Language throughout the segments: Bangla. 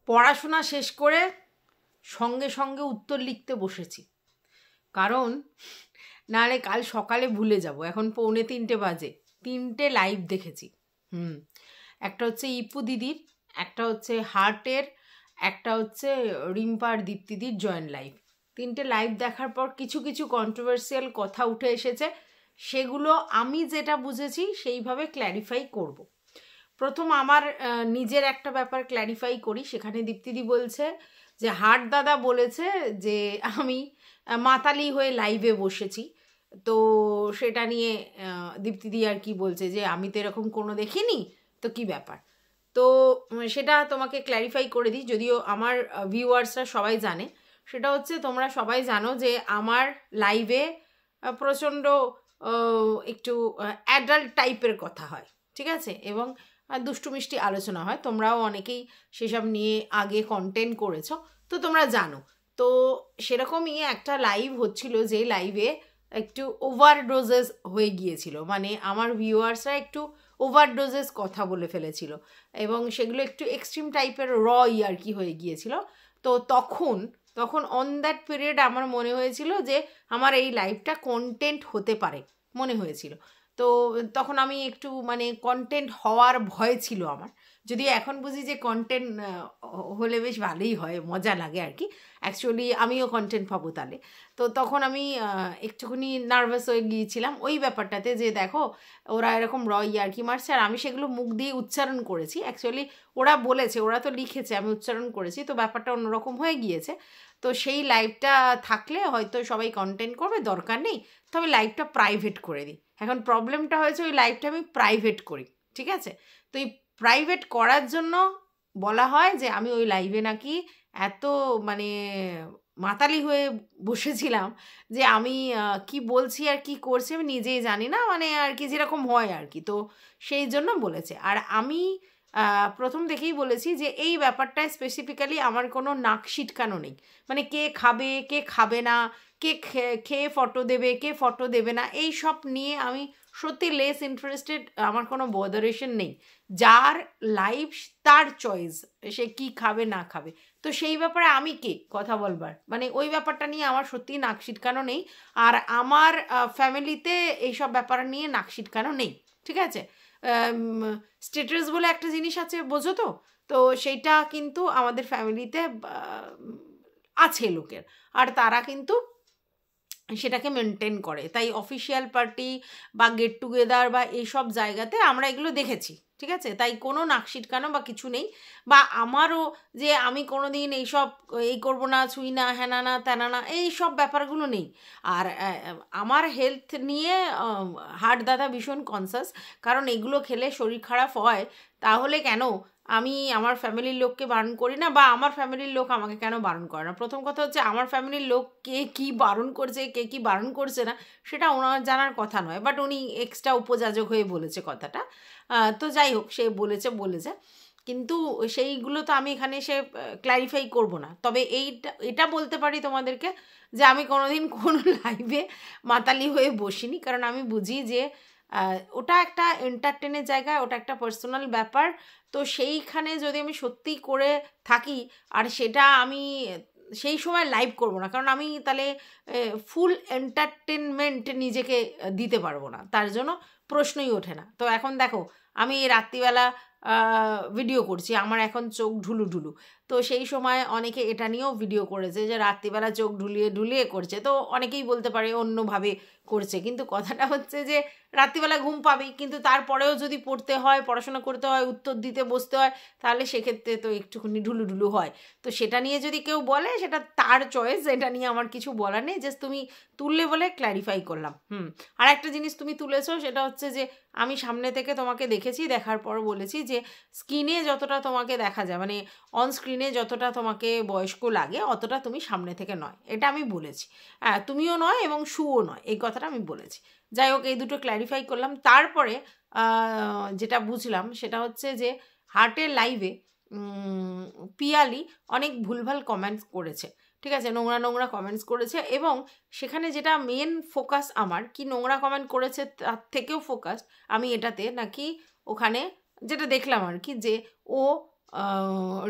পড়াশোনা শেষ করে সঙ্গে সঙ্গে উত্তর লিখতে বসেছি, কারণ নাহলে কাল সকালে ভুলে যাব। এখন 2:45 বাজে, 3টে লাইভ দেখেছি। একটা হচ্ছে ইপু দিদির, একটা হচ্ছে হার্টের, একটা হচ্ছে রিম্পার দীপ্তিদির জয়েন্ট লাইভ। 3টে লাইভ দেখার পর কিছু কিছু কন্ট্রোভার্সিয়াল কথা উঠে এসেছে, সেগুলো আমি যেটা বুঝেছি সেইভাবে ক্ল্যারিফাই করব। প্রথম আমার নিজের একটা ব্যাপার ক্ল্যারিফাই করি। সেখানে দীপ্তিদি বলছে যে হার্ট দাদা বলেছে যে আমি মাতালি হয়ে লাইভে বসেছি, তো সেটা নিয়ে দীপ্তিদি আর কি বলছে যে আমি তো এরকম কোনো দেখিনি, তো কি ব্যাপার। তো সেটা তোমাকে ক্ল্যারিফাই করে দিই, যদিও আমার ভিউয়ার্সরা সবাই জানে। সেটা হচ্ছে তোমরা সবাই জানো যে আমার লাইভে প্রচণ্ড একটু অ্যাডাল্ট টাইপের কথা হয়, ঠিক আছে, এবং দুষ্টু মিষ্টি আলোচনা হয়। তোমরাও অনেকেই সেসব নিয়ে আগে কন্টেন্ট করেছো, তো তোমরা জানো। তো সেরকমই একটা লাইভ হচ্ছিল, যে লাইভে একটু ওভারডোজেস হয়ে গিয়েছিল, মানে আমার ভিউয়ার্সরা একটু ওভারডোজেস কথা বলে ফেলেছিল এবং সেগুলো একটু এক্সট্রিম টাইপের আর কি হয়ে গিয়েছিল। তো তখন অন দ্যাট পিরিয়ড আমার মনে হয়েছিল যে আমার এই লাইভটা কন্টেন্ট হতে পারে, মনে হয়েছিল। তো তখন আমি একটু মানে কন্টেন্ট হওয়ার ভয় ছিল আমার, যদি এখন বুঝি যে কন্টেন্ট হলে বেশ ভালোই হয়, মজা লাগে আর কি। অ্যাকচুয়ালি আমিও কন্টেন্ট পাবো তাহলে। তো তখন আমি একটুখানি নার্ভাস হয়ে গিয়েছিলাম ওই ব্যাপারটাতে, যে দেখো ওরা এরকম আর কি মারছে, আর আমি সেগুলো মুখ দিয়ে উচ্চারণ করেছি। অ্যাকচুয়ালি ওরা বলেছে, ওরা তো লিখেছে, আমি উচ্চারণ করেছি, তো ব্যাপারটা অন্যরকম হয়ে গিয়েছে। তো সেই লাইভটা থাকলে হয়তো সবাই কন্টেন্ট করবে, দরকার নেই, তবে লাইভটা প্রাইভেট করে দিই। এখন প্রবলেমটা হয়েছে ওই লাইভটা আমি প্রাইভেট করি, ঠিক আছে। তো এই প্রাইভেট করার জন্য বলা হয় যে আমি ওই লাইভে নাকি এত মানে মাতালি হয়ে বসেছিলাম যে আমি কি বলছি আর কি করছি আমি নিজেই জানি না, মানে আর কি যেরকম হয় আর কি। তো সেই জন্য বলেছে। আর আমি প্রথম থেকেই বলেছি যে এই ব্যাপারটায় স্পেসিফিক্যালি আমার কোনো নাক সিটকানো নেই, মানে কে খাবে কে খাবে না, কে খেয়ে ফটো দেবে কে ফটো দেবে না, এই সব নিয়ে আমি সত্যি লেস ইন্টারেস্টেড। আমার কোনো বদারেশন নেই, যার লাইফ তার চয়েস, সে কি খাবে না খাবে। তো সেই ব্যাপারে আমি কে কথা বলবার, মানে ওই ব্যাপারটা নিয়ে আমার সত্যিই নাক সিটকানো নেই। আর আমার ফ্যামিলিতে এইসব ব্যাপার নিয়ে নাক সিটকানো নেই, ঠিক আছে। স্ট্যাটাস বলে একটা জিনিস আছে, বোঝো তো। তো সেইটা কিন্তু আমাদের ফ্যামিলিতে আছে লোকের, আর তারা কিন্তু সেটাকে মেনটেন করে। তাই অফিসিয়াল পার্টি বা গেট টুগেদার বা এইসব জায়গাতে আমরা এগুলো দেখেছি, ঠিক আছে। তাই কোনো নাক সিটকানো বা কিছু নেই, বা আমারও যে আমি কোনো দিন এইসব এই করবো না, ছুঁই না, হ্যানা না ত্যানা না, এই সব ব্যাপারগুলো নেই। আর আমার হেলথ নিয়ে হার্ট দাদা ভীষণ কনসাস, কারণ এগুলো খেলে শরীর খারাপ হয়। তাহলে কেন আমি আমার ফ্যামিলির লোককে বারণ করি না, বা আমার ফ্যামিলির লোক আমাকে কেন বারণ করে না? প্রথম কথা হচ্ছে আমার ফ্যামিলির লোক কে কী বারণ করছে কে কী বারণ করছে না সেটা ওনার জানার কথা নয়, বাট উনি এক্সট্রা উপযাজক হয়ে বলেছে কথাটা। তো যাই হোক, সে বলেছে, কিন্তু সেইগুলো তো আমি এখানে এসে ক্ল্যারিফাই করব না। তবে এটা বলতে পারি তোমাদেরকে যে আমি কোনোদিন কোনো লাইভে মাতালি হয়ে বসিনি, কারণ আমি বুঝি যে ওটা একটা এন্টারটেনের জায়গা, ওটা একটা পার্সোনাল ব্যাপার। তো সেইখানে যদি আমি সত্যিই করে থাকি আর সেটা আমি সেই সময় লাইভ করব না, কারণ আমি তাহলে ফুল এন্টারটেনমেন্ট নিজেকে দিতে পারবো না, তার জন্য প্রশ্নই ওঠে না। তো এখন দেখো আমি রাত্রিবেলা ভিডিও করছি, আমার এখন চোখ ঢুলু, তো সেই সময় অনেকে এটা নিয়েও ভিডিও করেছে যে রাত্রিবেলা চোখ ঢুলিয়ে করছে, তো অনেকেই বলতে পারে অন্যভাবে করছে, কিন্তু কথাটা হচ্ছে যে রাত্রিবেলা ঘুম পাবেই, কিন্তু তারপরেও যদি পড়তে হয়, পড়াশোনা করতে হয়, উত্তর দিতে বসতে হয়, তাহলে সেক্ষেত্রে তো একটুখানি ঢুলু হয়। তো সেটা নিয়ে যদি কেউ বলে সেটা তার চয়েস, এটা নিয়ে আমার কিছু বলার নেই, জাস্ট তুমি তুললে বলে ক্ল্যারিফাই করলাম। আর একটা জিনিস তুমি তুলেছো, সেটা হচ্ছে যে আমি সামনে থেকে তোমাকে দেখেছি, দেখার পর বলেছি যে স্ক্রিনে যতটা তোমাকে দেখা যায়, মানে অন স্ক্রিনে যতটা তোমাকে বয়স্ক লাগে অতটা তুমি সামনে থেকে নয়, এটা আমি বলেছি। হ্যাঁ, তুমিও নয় এবং শুও নয়, এই কথাটা আমি বলেছি। যাই হোক, এই দুটো ক্ল্যারিফাই করলাম। তারপরে যেটা বুঝলাম সেটা হচ্ছে যে হার্টের লাইভে পিয়ালি অনেক ভুলভাল কমেন্টস করেছে, ঠিক আছে, নোংরা কমেন্টস করেছে, এবং সেখানে যেটা মেন ফোকাস আমার, কি নোংরা কমেন্ট করেছে তার থেকেও ফোকাস আমি এটাতে, নাকি ওখানে যেটা দেখলাম আর কি, যে ও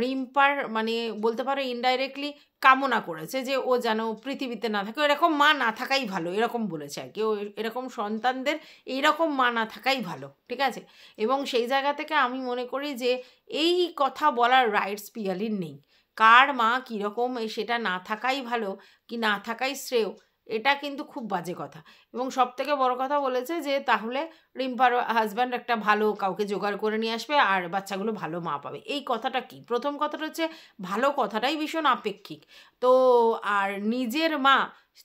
রিম্পার মানে বলতে পারো ইনডাইরেক্টলি কামনা করেছে যে ও যেন পৃথিবীতে না থাকে, এরকম মা না থাকাই ভালো, এরকম বলেছে আর কি। ও এরকম সন্তানদের এইরকম মা না থাকাই ভালো, ঠিক আছে। এবং সেই জায়গা থেকে আমি মনে করি যে এই কথা বলার রাইটস পিয়ালির নেই। কার মা কীরকম সেটা না থাকাই ভালো কি না থাকাই শ্রেয়, এটা কিন্তু খুব বাজে কথা। এবং সবথেকে বড় কথা বলেছে যে তাহলে রিম্পার হাজব্যান্ড একটা ভালো কাউকে জোগাড় করে নিয়ে আসবে আর বাচ্চাগুলো ভালো মা পাবে। এই কথাটা কি, প্রথম কথাটা হচ্ছে ভালো কথাটাই ভীষণ আপেক্ষিক। তো আর নিজের মা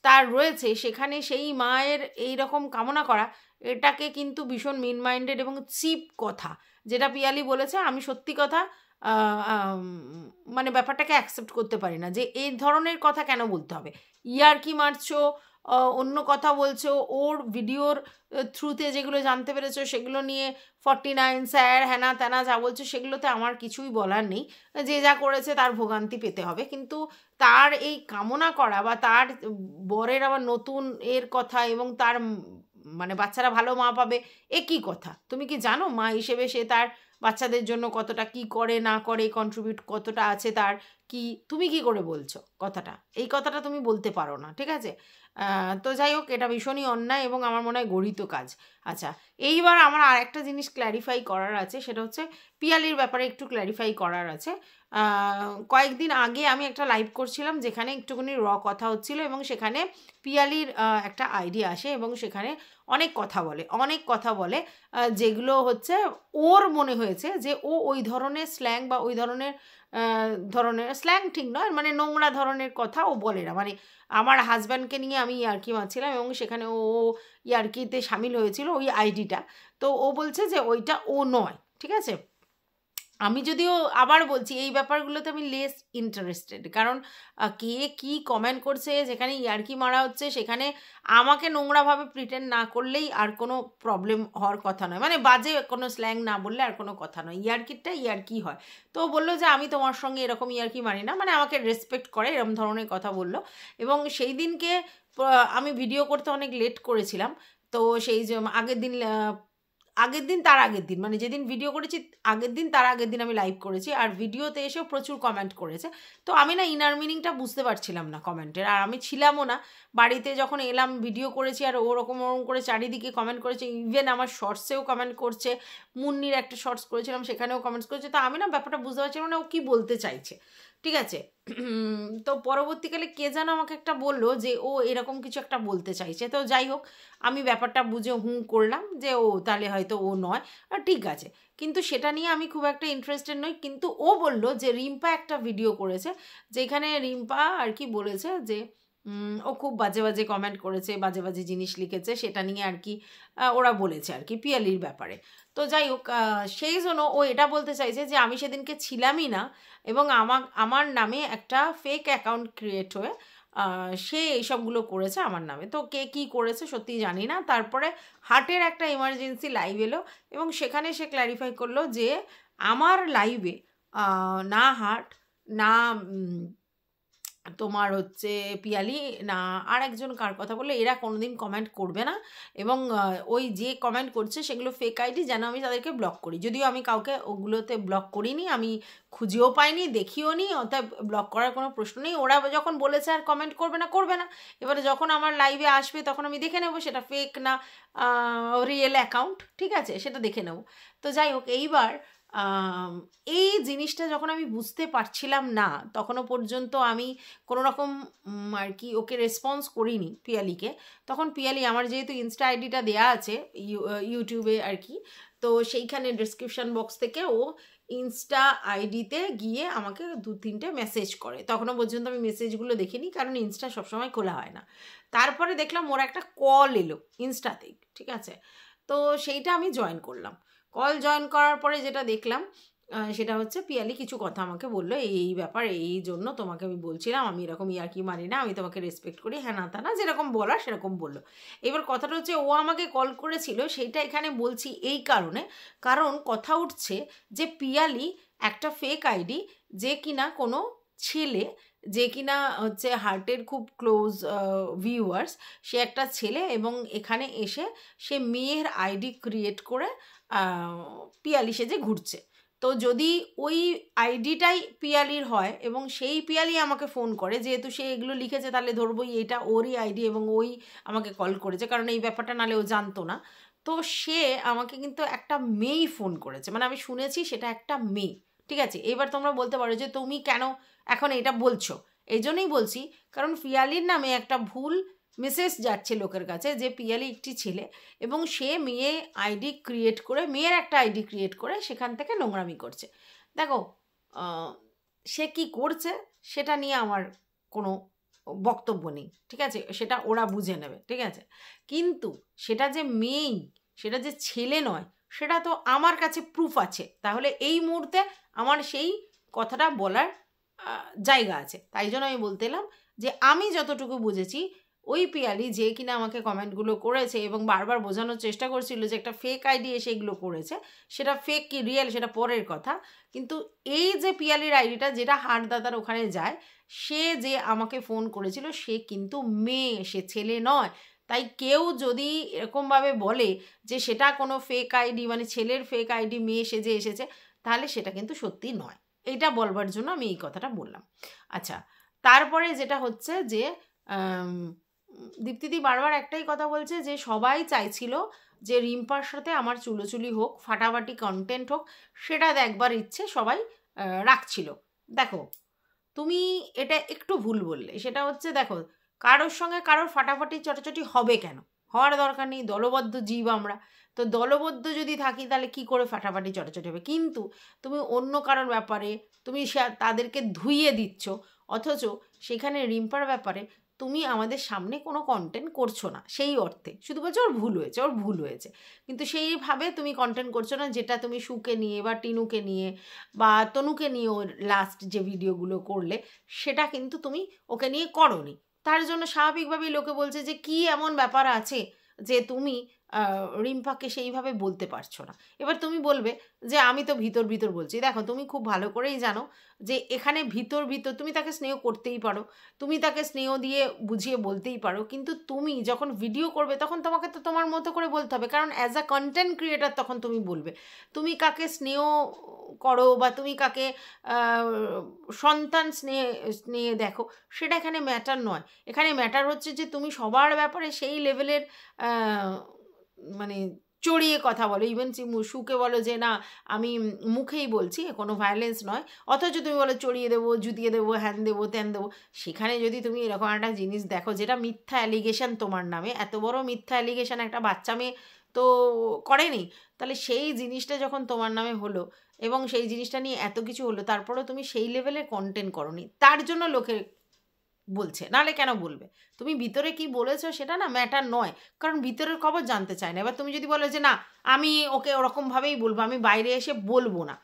তার রয়েছে, সেখানে সেই মায়ের এই রকম কামনা করা, এটাকে কিন্তু ভীষণ মিন মাইন্ডেড এবং চিপ কথা যেটা পিয়ালি বলেছে। আমি সত্যি কথা মানে ব্যাপারটাকে অ্যাকসেপ্ট করতে পারি না যে এই ধরনের কথা কেন বলতে হবে। ইয়ার্কি মারছো, অন্য কথা বলছো, ওর ভিডিওর থ্রুতে যেগুলো জানতে পেরেছো সেগুলো নিয়ে 49 স্যার হ্যানা ত্যানা যা বলছো সেগুলোতে আমার কিছুই বলার নেই। যে যা করেছে তার ভোগান্তি পেতে হবে, কিন্তু তার এই কামনা করা বা তার বরের আবার নতুন এর কথা এবং তার মানে বাচ্চারা ভালো মা পাবে, এ কী কথা? তুমি কি জানো মা হিসেবে সে তার বাচ্চাদের জন্য কতটা কি করে না করে, কন্ট্রিবিউট কতটা আছে তার, কি তুমি কি করে বলছো কথাটা? এই কথাটা তুমি বলতে পারো না, ঠিক আছে। তো যাই হোক, এটা ভীষণই অন্যায় এবং আমার মনে হয় গরিত কাজ। আচ্ছা, এইবার আমার আর একটা জিনিস ক্ল্যারিফাই করার আছে, সেটা হচ্ছে পিয়ালির ব্যাপারে একটু ক্ল্যারিফাই করার আছে। কয়েকদিন আগে আমি একটা লাইভ করছিলাম যেখানে একটুখানি কথা হচ্ছিল এবং সেখানে পিয়ালির একটা আইডিয়া আসে এবং সেখানে অনেক কথা বলে যেগুলো হচ্ছে ওর মনে হয়েছে যে ও ওই ধরনের স্ল্যাং বা ওই ধরনের স্ল্যাং ঠিক নয়, মানে নোংরা ধরনের কথা ও বলে না। মানে আমার হাজব্যান্ডকে নিয়ে আমি ইয়ার্কি মারছিলাম এবং সেখানে ও ইয়ার্কিতে সামিল হয়েছিল ওই আইডিটা। তো ও বলছে যে ওইটা ও নয়, ঠিক আছে। আমি যদিও আবার বলছি এই ব্যাপারগুলোতে আমি লেস ইন্টারেস্টেড, কারণ কে কি কমেন্ট করছে, যেখানে ইয়ার্কি মারা হচ্ছে সেখানে আমাকে নোংরাভাবে প্রিটেন্ড না করলেই আর কোনো প্রবলেম হওয়ার কথা নয়, মানে বাজে কোনো স্ল্যাং না বললে আর কোনো কথা নয়, ইয়ার্কিটা ইয়ার্কি হয়। তো বললো যে আমি তোমার সঙ্গে এরকম ইয়ার্কি মারি না, মানে আমাকে রেসপেক্ট করে এরকম ধরনের কথা বললো। এবং সেই দিনকে আমি ভিডিও করতে অনেক লেট করেছিলাম, তো সেই যে তার আগের দিন মানে যেদিন ভিডিও করেছি তার আগের দিন আমি লাইভ করেছি, আর ভিডিওতে এসেও প্রচুর কমেন্ট করেছে। তো আমি না ইনার মিনিংটা বুঝতে পারছিলাম না কমেন্টের, আর আমি ছিলামও না বাড়িতে যখন এলাম, ভিডিও করেছি আর ওরকম করে চারিদিকে কমেন্ট করেছে, ইভেন আমার শর্টসেও কমেন্ট করছে, মুন্নির একটা শর্টস করেছিলাম সেখানেও কমেন্টস করেছে। তো আমি না ব্যাপারটা বুঝতে পারছিলাম না ও কী বলতে চাইছে, ঠিক আছে। তো পরবর্তীকালে কে যেন আমাকে একটা বললো যে ও এরকম কিছু একটা বলতে চাইছে। তো যাই হোক, আমি ব্যাপারটা বুঝে করলাম যে ও তাহলে হয়তো ও নয়, ঠিক আছে। কিন্তু সেটা নিয়ে আমি খুব একটা ইন্টারেস্টেড নই। কিন্তু ও বলল যে রিম্পা একটা ভিডিও করেছে যেখানে রিম্পা আর কি বলেছে যে ও খুব বাজে বাজে কমেন্ট করেছে, বাজে বাজে জিনিস লিখেছে, সেটা নিয়ে আর কি ওরা বলেছে আর কি পিয়ালির ব্যাপারে। তো যাই হোক, সেই জন্য ও এটা বলতে চাইছে যে আমি সেদিনকে ছিলামই না এবং আমার নামে একটা ফেক অ্যাকাউন্ট ক্রিয়েট হয়ে সে এইসবগুলো করেছে আমার নামে। তো কে কী করেছে সত্যি জানি না। তারপরে হার্টের একটা এমার্জেন্সি লাইভ এলো এবং সেখানে সে ক্ল্যারিফাই করলো যে আমার লাইভে না হার্ট, না তোমার হচ্ছে পিয়ালি, না আর একজন কার কথা বললে, এরা কোনোদিন কমেন্ট করবে না এবং ওই যে কমেন্ট করছে সেগুলো ফেক আইডি, যেন আমি তাদেরকে ব্লক করি। যদিও আমি কাউকে ওগুলোতে ব্লক করিনি, আমি খুঁজেও পাইনি, দেখিও নি, অর্থাৎ ব্লক করার কোনো প্রশ্ন নেই। ওরা যখন বলেছে আর কমেন্ট করবে না। এবারে যখন আমার লাইভে আসবে তখন আমি দেখে নেবো সেটা ফেক না রিয়েল অ্যাকাউন্ট, ঠিক আছে, সেটা দেখে নেব। তো যাই হোক, এইবার এই জিনিসটা যখন আমি বুঝতে পারছিলাম না তখনও পর্যন্ত আমি কোনো রকম আর কি ওকে রেসপন্স করিনি পিয়ালিকে। তখন পিয়ালি, আমার যেহেতু ইনস্টা আইডিটা দেয়া আছে ইউটিউবে আর কি, তো সেইখানে ডেসক্রিপশান বক্স থেকে ও ইনস্টা আইডিতে গিয়ে আমাকে 2-3টে মেসেজ করে। তখনও পর্যন্ত আমি মেসেজগুলো দেখিনি, কারণ ইনস্টা সবসময় খোলা হয় না। তারপরে দেখলাম ওর একটা কল এলো ইনস্টাতেই, ঠিক আছে। তো সেইটা আমি জয়েন করলাম। কল জয়েন করার পরে যেটা দেখলাম সেটা হচ্ছে পিয়ালি কিছু কথা আমাকে বললো, এই ব্যাপার, এই জন্য তোমাকে আমি বলছিলাম, আমি এরকম ইয়ার্কি মারি না, আমি তোমাকে রেসপেক্ট করি, হ্যাঁ না তা না, যেরকম বলার সেরকম বললো। এবার কথাটা হচ্ছে ও আমাকে কল করেছিল সেইটা এখানে বলছি এই কারণ কথা উঠছে যে পিয়ালি একটা ফেক আইডি, যে কিনা কোনো ছেলে, যে কিনা হচ্ছে হার্টের খুব ক্লোজ ভিউয়ার্স, সে একটা ছেলে এবং এখানে এসে সে মেয়ের আইডি ক্রিয়েট করে পিয়ালি সেজে ঘুরছে। তো যদি ওই আইডিটাই পিয়ালির হয় এবং সেই পিয়ালি আমাকে ফোন করে, যেহেতু সে এগুলো লিখেছে তাহলে ধরবোই এটা ওরই আইডি এবং ওই আমাকে কল করেছে, কারণ এই ব্যাপারটা নাহলে ও জানতো না। তো সে আমাকে কিন্তু একটা মেয়েই ফোন করেছে, মানে আমি শুনেছি সেটা একটা মেয়ে। ঠিক আছে, এবার তোমরা বলতে পারো যে তুমি কেন এখন এটা বলছো। এই জন্যই বলছি কারণ পিয়ালির নামে একটা ভুল মেসেজ যাচ্ছে লোকের কাছে যে পিয়ালি একটি ছেলে, এবং সে মেয়ে আইডি ক্রিয়েট করে, মেয়ের একটা আইডি ক্রিয়েট করে সেখান থেকে নোংরামি করছে। দেখো সে কি করছে সেটা নিয়ে আমার কোনো বক্তব্য নেই, ঠিক আছে, সেটা ওরা বুঝে নেবে, ঠিক আছে। কিন্তু সেটা যে মেয়েই, সেটা যে ছেলে নয়, সেটা তো আমার কাছে প্রুফ আছে। তাহলে এই মুহূর্তে আমার সেই কথাটা বলার জায়গা আছে। তাই জন্য আমি বলতে এলাম যে আমি যতটুকু বুঝেছি ওই পিয়ালি যে কিনা আমাকে কমেন্টগুলো করেছে এবং বারবার বোঝানোর চেষ্টা করছিল যে একটা ফেক আইডি এসে এগুলো করেছে, সেটা ফেক কি রিয়েল সেটা পরের কথা। কিন্তু এই যে পিয়ালির আইডিটা যেটা হাটদাদার ওখানে যায়, সে যে আমাকে ফোন করেছিল সে কিন্তু মেয়ে, সে ছেলে নয়। তাই কেউ যদি এরকমভাবে বলে যে সেটা কোনো ফেক আইডি, মানে ছেলের ফেক আইডি মেয়ে সেজে এসেছে, তাহলে সেটা কিন্তু সত্যি নয়। এইটা বলবার জন্য আমি এই কথাটা বললাম। আচ্ছা, তারপরে যেটা হচ্ছে যে দীপ্তিদি বারবার একটাই কথা বলছে যে সবাই চাইছিল যে রিম্পার সাথে আমার চুলোচুলি হোক, ফাটাফাটি কন্টেন্ট হোক, সেটা দেখবার ইচ্ছে সবাই রাখছিল। দেখো তুমি এটা একটু ভুল বললে। সেটা হচ্ছে দেখো, কারোর সঙ্গে কারোর ফাটাফাটি চটাচটি হবে কেন? হওয়ার দরকার নেই, দলবদ্ধ জীব আমরা। তো দলবদ্ধ যদি থাকি তাহলে কি করে ফাটাফাটি চটাচটি হবে? কিন্তু তুমি অন্য কারোর ব্যাপারে তুমি তাদেরকে ধুইয়ে দিচ্ছ, অথচ সেখানে রিম্পার ব্যাপারে তুমি আমাদের সামনে কোনো কন্টেন্ট করছো না। সেই অর্থে শুধু বলছো ওর ভুল হয়েছে, ওর ভুল হয়েছে, কিন্তু সেইভাবে তুমি কন্টেন্ট করছো না যেটা তুমি সুকে নিয়ে বা টিনুকে নিয়ে বা তনুকে নিয়ে ওর লাস্ট যে ভিডিওগুলো করলে সেটা কিন্তু তুমি ওকে নিয়ে করোনি। তার জন্য স্বাভাবিকভাবেই লোকে বলছে যে কি এমন ব্যাপার আছে যে তুমি রিম্পাকে সেইভাবে বলতে পারছো না। এবার তুমি বলবে যে আমি তো ভিতর ভিতর বলছি। দেখো তুমি খুব ভালো করেই জানো যে এখানে ভিতর ভিতর তুমি তাকে স্নেহ করতেই পারো, তুমি তাকে স্নেহ দিয়ে বুঝিয়ে বলতেই পারো, কিন্তু তুমি যখন ভিডিও করবে তখন তোমাকে তো তোমার মতো করে বলতে হবে, কারণ অ্যাজ আ কন্টেন্ট ক্রিয়েটার তখন তুমি বলবে। তুমি কাকে স্নেহ করো বা তুমি কাকে সন্তান স্নেহে দেখো, সেটা এখানে ম্যাটার নয়। এখানে ম্যাটার হচ্ছে যে তুমি সবার ব্যাপারে সেই লেভেলের মানে চড়িয়ে কথা বলো। ইভেন সুকে বলো যে না আমি মুখেই বলছি, কোনো ভায়োলেন্স নয়, অথচ তুমি বলো চড়িয়ে দেবো, জুতিয়ে দেবো, হ্যান দেবো, ত্যান দেবো। সেখানে যদি তুমি এরকম একটা জিনিস দেখো যেটা মিথ্যা অ্যালিগেশন তোমার নামে, এত বড় মিথ্যা অ্যালিগেশন একটা বাচ্চা মেয়ে তো করেনি, তাহলে সেই জিনিসটা যখন তোমার নামে হলো এবং সেই জিনিসটা নিয়ে এত কিছু হলো, তারপরেও তুমি সেই লেভেলের কন্টেন্ট করোনি, তার জন্য লোকে বলছে। নাহলে কেন বলবে? তুমি ভিতরে কি বলেছো সেটা না ম্যাটার নয়, কারণ ভিতরের খবর জানতে চায় না। এবার তুমি যদি বলো যে না আমি ওকে ওরকমভাবেই বলবো, আমি বাইরে এসে বলবো না,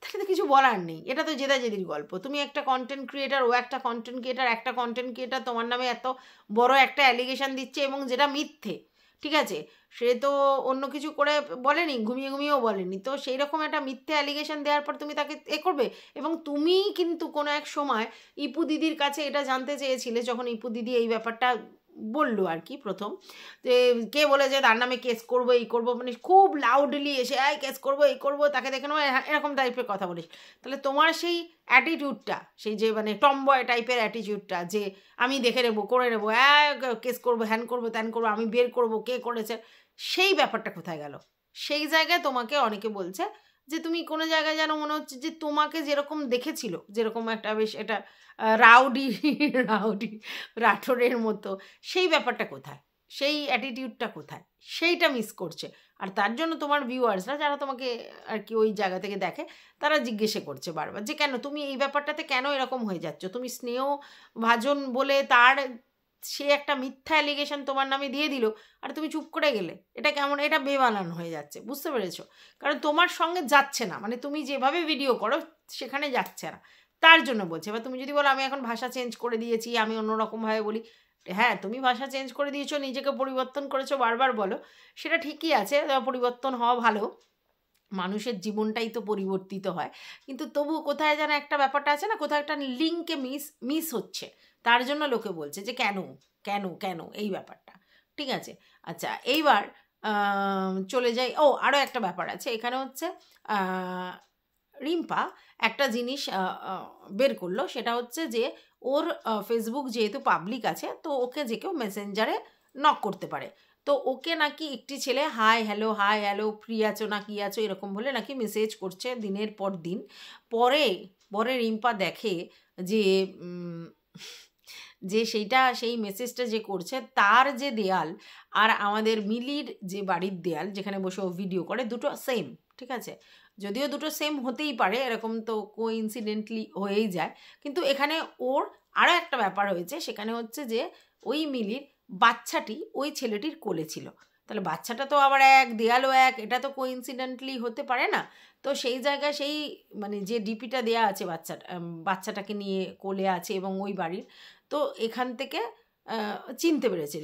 তাহলে তো কিছু বলার নেই। এটা তো জেদাজেদির গল্প। তুমি একটা কন্টেন্ট ক্রিয়েটার, ও একটা কন্টেন্ট ক্রিয়েটার, একটা কন্টেন্ট ক্রিয়েটার তোমার নামে এত বড় একটা অ্যালিগেশন দিচ্ছে এবং যেটা মিথ্যে, ঠিক আছে, সে তো অন্য কিছু করে বলেনি, ঘুমিয়ে ঘুমিয়েও বলেনি, তো সেই রকম একটা মিথ্যে অ্যালিগেশন দেওয়ার পর তুমি তাকে করবে। এবং তুমি কিন্তু কোনো এক সময় ইপু দিদির কাছে এটা জানতে চেয়েছিলে, যখন ইপু দিদি এই ব্যাপারটা বললো আর কি প্রথম, যে কে বলে যে তার নামে কেস করবো, এই করবো, মানে খুব লাউডলি এসে এই কেস করবো, এই করবো, তাকে দেখে নেবো, এরকম টাইপের কথা বলিস। তাহলে তোমার সেই অ্যাটিটিউডটা, সেই যে মানে টমবয় টাইপের অ্যাটিটিউডটা, যে আমি দেখে নেবো, করে নেবো, কেস করবো, হ্যান করবো, ত্যান করবো, আমি বের করবো কে করেছে, সেই ব্যাপারটা কোথায় গেল? সেই জায়গায় তোমাকে অনেকে বলছে যে তুমি কোনো জায়গায় যেন মনে হচ্ছে যে তোমাকে যেরকম দেখেছিল, যেরকম একটা বেশ এটা রাউডি রাউডি রাঠোরের মতো, সেই ব্যাপারটা কোথায়? সেই অ্যাটিটিউডটা কোথায়? সেইটা মিস করছে। আর তার জন্য তোমার ভিউয়ার্সরা যারা তোমাকে আর কি ওই জায়গা থেকে দেখে, তারা জিজ্ঞেসে করছে বারবার যে কেন তুমি এই ব্যাপারটাতে কেন এরকম হয়ে যাচ্ছ? তুমি স্নেহ ভাজন বলে তার সে একটা মিথ্যা অ্যালিগেশন তোমার নামে দিয়ে দিল আর তুমি চুপ করে গেলে, এটা কেমন? এটা বেমানান হয়ে যাচ্ছে, বুঝতে পেরেছো? কারণ তোমার সঙ্গে যাচ্ছে না, মানে তুমি যেভাবে ভিডিও করো সেখানে যাচ্ছে না, তার জন্য বলছে। এবার তুমি যদি বলো আমি এখন ভাষা চেঞ্জ করে দিয়েছি, আমি অন্যরকমভাবে বলি, হ্যাঁ তুমি ভাষা চেঞ্জ করে দিয়েছো, নিজেকে পরিবর্তন করেছো, বারবার বলো, সেটা ঠিকই আছে, পরিবর্তন হওয়া ভালো, মানুষের জীবনটাই তো পরিবর্তিত হয়। কিন্তু তবু কোথায় যেন একটা ব্যাপারটা আছে না, কোথাও একটা লিঙ্কে মিস হচ্ছে, তার জন্য লোকে বলছে যে কেন কেন কেন এই ব্যাপারটা, ঠিক আছে। আচ্ছা এইবার চলে যাই। ও আরও একটা ব্যাপার আছে এখানে, হচ্ছে রিম্পা একটা জিনিস বের করলো, সেটা হচ্ছে যে ওর ফেসবুক যেহেতু পাবলিক আছে, তো ওকে যে কেউ মেসেঞ্জারে নক করতে পারে। তো ওকে নাকি একটি ছেলে হাই হ্যালো ফ্রি আছো না কি আছো এরকম বলে নাকি মেসেজ করছে দিনের পর দিন। পরে পরে রিম্পা দেখে যে যে সেই মেসেজটা যে করছে তার যে দেয়াল আর আমাদের মিলির যে বাড়ির দেয়াল যেখানে বসে ও ভিডিও করে, দুটো সেম। ঠিক আছে, যদিও দুটো সেম হতেই পারে, এরকম তো কোইন্সিডেন্টলি হয়েই যায়, কিন্তু এখানে ওর আরও একটা ব্যাপার হয়েছে। সেখানে হচ্ছে যে ওই মিলির বাচ্চাটি ওই ছেলেটির কোলে ছিল। তাহলে বাচ্চাটা তো আবার এক, দেয়ালও এক, এটা তো কোইন্সিডেন্টলি হতে পারে না। তো সেই জায়গায় সেই মানে যে ডিপিটা দেয়া আছে বাচ্চাটাকে নিয়ে কোলে আছে এবং ওই বাড়ির, তো এখান থেকে চিনতে পেরেছে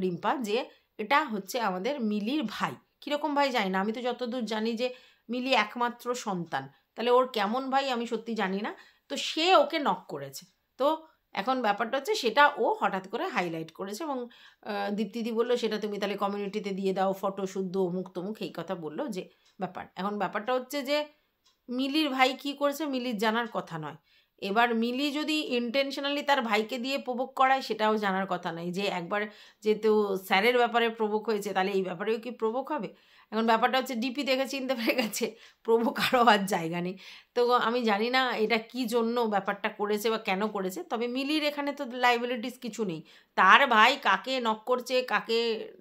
রিম্পা যে এটা হচ্ছে আমাদের মিলির ভাই। কীরকম ভাই জানি না, আমি তো যতদূর জানি যে মিলি একমাত্র সন্তান, তাহলে ওর কেমন ভাই আমি সত্যি জানি না। তো সে ওকে নক করেছে। তো এখন ব্যাপারটা হচ্ছে সেটা ও হঠাৎ করে হাইলাইট করেছে এবং দীপ্তিদি বললো সেটা তুমি তাহলে কমিউনিটিতে দিয়ে দাও, ফটো শুদ্ধ অমুক তমুক এই কথা বললো যে ব্যাপার। এখন ব্যাপারটা হচ্ছে যে মিলির ভাই কি করেছে মিলির জানার কথা নয়। এবার মিলি যদি ইন্টেনশনালি তার ভাইকে দিয়ে প্রভোগ করায় সেটাও জানার কথা নয়। যে একবার যেহেতু স্যারের ব্যাপারে প্রভোগ হয়েছে, তাহলে এই ব্যাপারেও কি প্রভোগ হবে? এখন ব্যাপারটা হচ্ছে ডিপি দেখে চিনতে পেরে গেছে প্রভোগ আরও আর জায়গা নেই। তো আমি জানি না এটা কি জন্য ব্যাপারটা করেছে বা কেন করেছে, তবে মিলির এখানে তো লাইবিলিটিস কিছু নেই। তার ভাই কাকে নক করছে, কাকে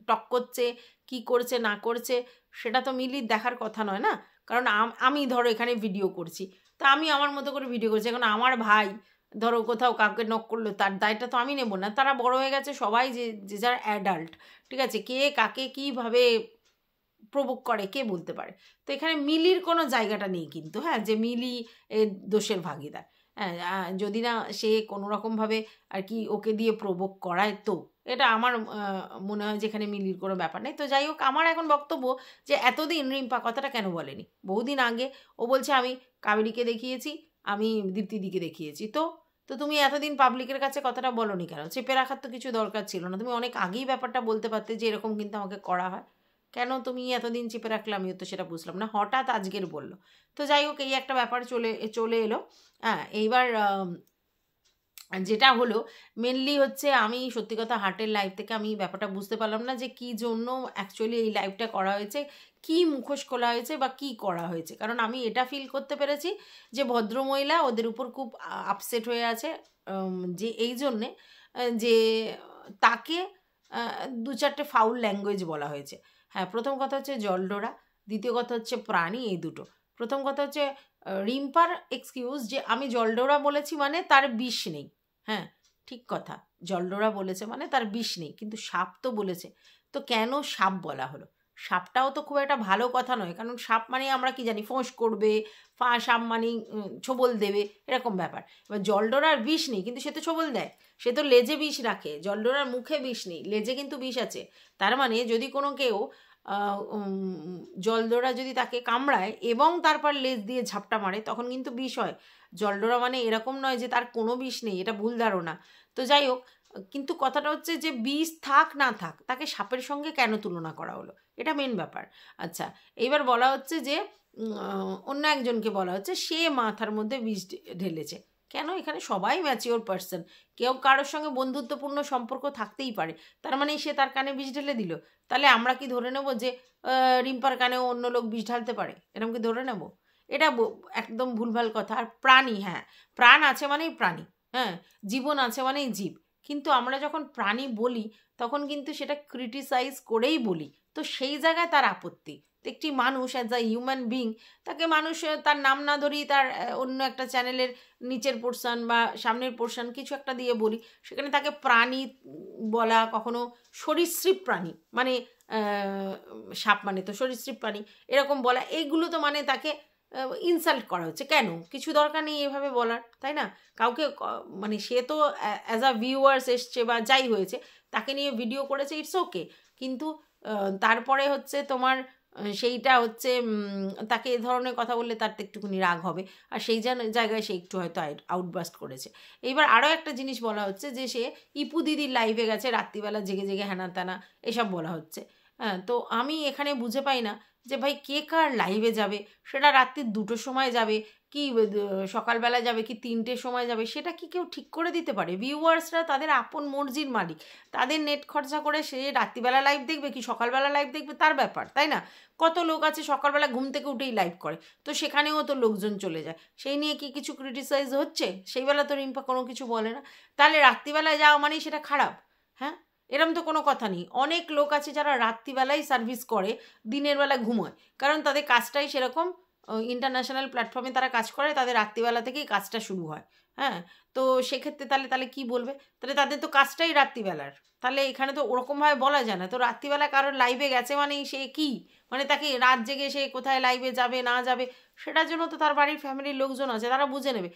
টক করছে, কি করছে না করছে, সেটা তো মিলির দেখার কথা নয় না। কারণ আমি ধরো এখানে ভিডিও করছি, তা আমি আমার মতো করে ভিডিও করছি। এখন আমার ভাই ধরো কোথাও কাউকে নক করলো, তার দায়টা তো আমি নেব না। তারা বড় হয়ে গেছে সবাই, যে যার অ্যাডাল্ট। ঠিক আছে, কে কাকে কীভাবে প্রভোগ করে কে বলতে পারে। তো এখানে মিলির কোনো জায়গাটা নেই কিন্তু, হ্যাঁ, যে মিলি দোষের ভাগিদার। হ্যাঁ, যদি না সে কোনো রকমভাবে আর কি ওকে দিয়ে প্রভোগ করায়, তো এটা আমার মনে হয় যে এখানে মিলির কোনো ব্যাপার নেই। তো যাই হোক, আমার এখন বক্তব্য যে এতদিন রিম্পা কথাটা কেন বলেনি। বহুদিন আগে ও বলছে আমি কাবেরীকে দেখিয়েছি, আমি দীপ্তিদিকে দেখিয়েছি। তো তো তুমি এতদিন পাবলিকের কাছে কথাটা বলোনি কেন? চেপে রাখার তো কিছু দরকার ছিল না। তুমি অনেক আগেই ব্যাপারটা বলতে পারতে যে এরকম কিন্তু আমাকে করা হয়। কেন তুমি এতদিন চেপে রাখলে? আমিও তো সেটা বুঝলাম না, হঠাৎ আজকের বললো। তো যাই হোক, এই একটা ব্যাপার চলে এলো। হ্যাঁ, এইবার যেটা হলো মেনলি হচ্ছে, আমি সত্যি কথা হার্টের লাইভ থেকে আমি ব্যাপারটা বুঝতে পারলাম না যে কী জন্য অ্যাকচুয়ালি এই লাইভটা করা হয়েছে, কি মুখোশ খোলা হয়েছে বা কি করা হয়েছে। কারণ আমি এটা ফিল করতে পেরেছি যে ভদ্রমহিলা ওদের উপর খুব আপসেট হয়ে আছে, যে এই জন্যে যে তাকে দু চারটে ফাউল ল্যাঙ্গুয়েজ বলা হয়েছে। হ্যাঁ, প্রথম কথা হচ্ছে জলডোরা, দ্বিতীয় কথা হচ্ছে প্রাণী, এই দুটো। প্রথম কথা হচ্ছে রিম্পার এক্সকিউজ যে আমি জলডোরা বলেছি মানে তার বিষ নেই। হ্যাঁ, ঠিক কথা, জলডোরা বলেছে মানে তার বিষ নেই, কিন্তু সাপ তো বলেছে। তো কেন সাপ বলা হলো? সাপটাও তো খুব একটা ভালো কথা নয়, কারণ সাপ মানে আমরা কি জানি ফোঁস করবে, সাপ মানে ছোবল দেবে, এরকম ব্যাপার। এবার জলডোরার বিষ নেই, কিন্তু সে তো ছোবল দেয়, সে তো লেজে বিষ রাখে। জলডোরার মুখে বিষ নেই, লেজে কিন্তু বিষ আছে। তার মানে যদি কোনো কেউ জলডোরা যদি তাকে কামড়ায় এবং তারপর লেজ দিয়ে ঝাপটা মারে, তখন কিন্তু বিষ হয়। জলডোরা মানে এরকম নয় যে তার কোনো বিষ নেই, এটা ভুল ধারণা। তো যাই হোক, কিন্তু কথাটা হচ্ছে যে বিষ থাক না থাক, তাকে সাপের সঙ্গে কেন তুলনা করা হলো, এটা মেন ব্যাপার। আচ্ছা, এইবার বলা হচ্ছে যে অন্য একজনকে বলা হচ্ছে সে মাথার মধ্যে বিষ ঢেলেছে। কেন? এখানে সবাই ম্যাচিওর পার্সন, কেউ কারোর সঙ্গে বন্ধুত্বপূর্ণ সম্পর্ক থাকতেই পারে, তার মানে সে তার কানে বিষ ঢেলে দিল। তাহলে আমরা কি ধরে নেব যে রিম্পার কানেও অন্য লোক বিষ ঢালতে পারে? এরকম কি ধরে নেব? এটা একদম ভুলভাল কথা। আর প্রাণী, হ্যাঁ, প্রাণ আছে মানেই প্রাণী, হ্যাঁ, জীবন আছে মানেই জীব। কিন্তু আমরা যখন প্রাণী বলি তখন কিন্তু সেটা ক্রিটিসাইজ করেই বলি। তো সেই জায়গায় তার আপত্তি। তো একটি মানুষ অ্যাজ আ হিউম্যান বিং, তাকে মানুষ তার নাম না ধরেই তার অন্য একটা চ্যানেলের নিচের পোর্শন বা সামনের পোর্শন কিছু একটা দিয়ে বলি, সেখানে তাকে প্রাণী বলা, কখনো সরীসৃপ প্রাণী মানে সাপ মানে তো সরীসৃপ প্রাণী, এরকম বলা, এইগুলো তো মানে তাকে ইনসাল্ট করা হচ্ছে। কেন? কিছু দরকার নেই এভাবে বলার, তাই না? কাউকে মানে সে তো অ্যাজ আ ভিউয়ার্স এসছে বা যাই হয়েছে, তাকে নিয়ে ভিডিও করেছে, ইটস ওকে। কিন্তু তারপরে হচ্ছে তোমার সেইটা হচ্ছে তাকে এ ধরনের কথা বললে তার তো একটুখানি রাগ হবে, আর সেই জায়গায় সে একটু হয়তো আউটবাস্ট করেছে। এইবার আরও একটা জিনিস বলা হচ্ছে যে সে ইপু দিদির লাইভে গেছে রাত্রিবেলা জেগে জেগে হ্যানা ত্যানা এসব বলা হচ্ছে। হ্যাঁ, তো আমি এখানে বুঝে পাই না যে ভাই কে কার লাইভে যাবে, সেটা রাত্রি 2টোর সময় যাবে কি সকালবেলা যাবে কি 3টের সময় যাবে, সেটা কি কেউ ঠিক করে দিতে পারে? ভিউয়ার্সরা তাদের আপন মর্জির মালিক, তাদের নেট খরচা করে সে রাত্রিবেলা লাইভ দেখবে কি সকালবেলা লাইভ দেখবে তার ব্যাপার, তাই না? কত লোক আছে সকালবেলা ঘুম থেকে উঠেই লাইভ করে, তো সেখানেও তো লোকজন চলে যায়, সেই নিয়ে কি কিছু ক্রিটিসাইজ হচ্ছে? সেই বেলা তো রিম্পা কোনো কিছু বলে না, তাহলে রাত্রিবেলায় যাওয়া মানেই সেটা খারাপ? হ্যাঁ, এরম তো কোনো কথা নেই। অনেক লোক আছে যারা রাত্রিবেলায় সার্ভিস করে, দিনের বেলা ঘুমোয়, কারণ তাদের কাজটাই সেরকম, ইন্টারন্যাশনাল প্ল্যাটফর্মে তারা কাজ করে, তাদের রাত্রিবেলা থেকেই কাজটা শুরু হয়। হ্যাঁ, তো সেক্ষেত্রে তাহলে কি বলবে? তাহলে তাদের তো কাজটাই রাত্রিবেলার, তাহলে এখানে তো ওরকমভাবে বলা যায় না। তো রাত্রিবেলা কারোর লাইভে গেছে মানেই সে কি, মানে তাকে রাত জেগে সে কোথায় লাইভে যাবে না যাবে সেটার জন্য তো তার বাড়ির ফ্যামিলির লোকজন আছে, তারা বুঝে নেবে।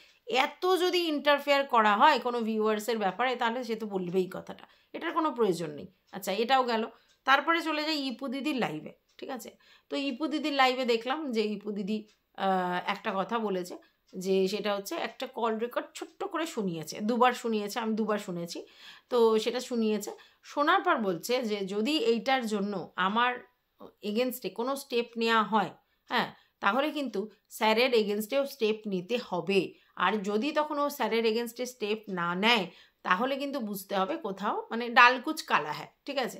এত যদি ইন্টারফেয়ার করা হয় কোনো ভিউয়ার্সের ব্যাপারে, তাহলে সে তো বলবেই কথাটা, এটার কোনো প্রয়োজন নেই। আচ্ছা, এটাও গেল। তারপরে চলে যাই ইপু দিদির লাইভে, ঠিক আছে? তো ইপু দিদির লাইভে দেখলাম যে ইপু দিদি একটা কথা বলেছে, যে সেটা হচ্ছে একটা কল রেকর্ড ছোট্ট করে শুনিয়েছে, 2বার শুনিয়েছে, আমি 2বার শুনেছি। তো সেটা শুনিয়েছে, শোনার পর বলছে যে যদি এইটার জন্য আমার এগেনস্টে কোনো স্টেপ নেওয়া হয়, হ্যাঁ, তাহলে কিন্তু স্যারের এগেনস্টেও স্টেপ নিতে হবে। আর যদি তখন ও স্যারের এগেনস্টে স্টেপ না নেয়, তাহলে কিন্তু বুঝতে হবে কোথাও মানে ডালকুচ কালা হ্যাঁ, ঠিক আছে?